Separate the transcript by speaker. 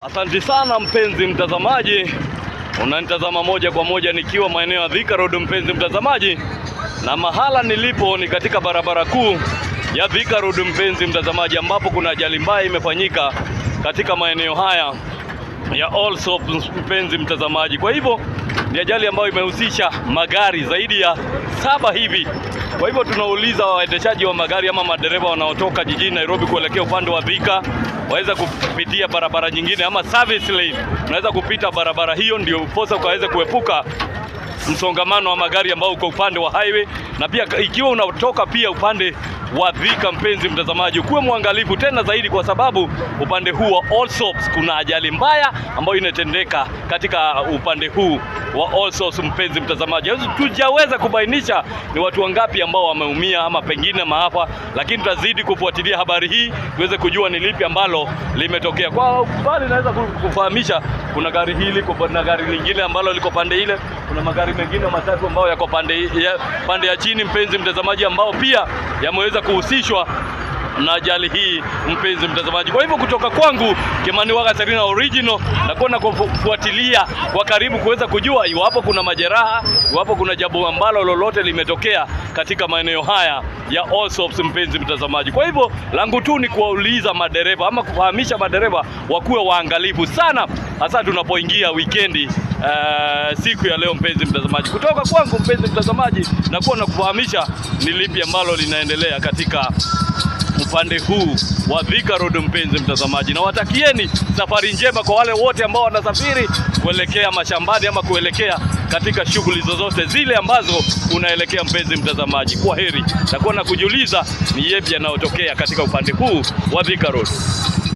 Speaker 1: Asante sana mpenzi mtazamaji, unanitazama moja kwa moja nikiwa maeneo ya Thika Road mpenzi mtazamaji, na mahala nilipo ni katika barabara kuu ya Thika Road mpenzi mtazamaji, ambapo kuna ajali mbaya imefanyika katika maeneo haya ya Allsops mpenzi mtazamaji. Kwa hivyo ni ajali ambayo imehusisha magari zaidi ya 7 hivi. Kwa hivyo tunauliza waendeshaji wa magari ama madereva wanaotoka jijini Nairobi kuelekea upande wa Thika waweza kupitia barabara nyingine ama service lane. Unaweza kupita barabara hiyo ndio uposa ukaweza kuepuka msongamano wa magari ambao uko upande wa highway, na pia ikiwa unatoka pia upande wa Thika mpenzi mtazamaji, kuwe mwangalifu tena zaidi, kwa sababu upande huu wa Allsops kuna ajali mbaya ambayo inatendeka katika upande huu wa Allsops mpenzi mtazamaji. Tujaweza kubainisha ni watu wangapi ambao wameumia ama pengine maafa, lakini tutazidi kufuatilia habari hii tuweze kujua ni lipi ambalo limetokea. Kwa bali naweza kufahamisha kuna gari hili, kuna gari lingine ambalo liko pande ile, kuna magari mengine matatu ambayo yako pande ya chini mpenzi mtazamaji, ambao pia yameweza kuhusishwa na ajali hii mpenzi mtazamaji. Kwa hivyo kutoka kwangu Kimani Waga Serina Original, na kwenda kufuatilia kwa karibu kuweza kujua iwapo kuna majeraha, iwapo kuna jambo ambalo lolote limetokea katika maeneo haya ya Allsops mpenzi mtazamaji. Kwa hivyo langu tu ni kuwauliza madereva ama kufahamisha madereva wakuwe waangalifu sana, hasa tunapoingia weekendi siku ya leo mpenzi mtazamaji. Kutoka kwangu mpenzi mtazamaji, na kuwa na kufahamisha ni lipi ambalo linaendelea katika upande huu wa Thika Road mpenzi mtazamaji, na watakieni safari njema kwa wale wote ambao wanasafiri kuelekea mashambani ama kuelekea katika shughuli zozote zile ambazo unaelekea mpenzi mtazamaji. Kwa heri, takuwa na kujiuliza ni yepi yanayotokea katika upande huu wa Thika Road.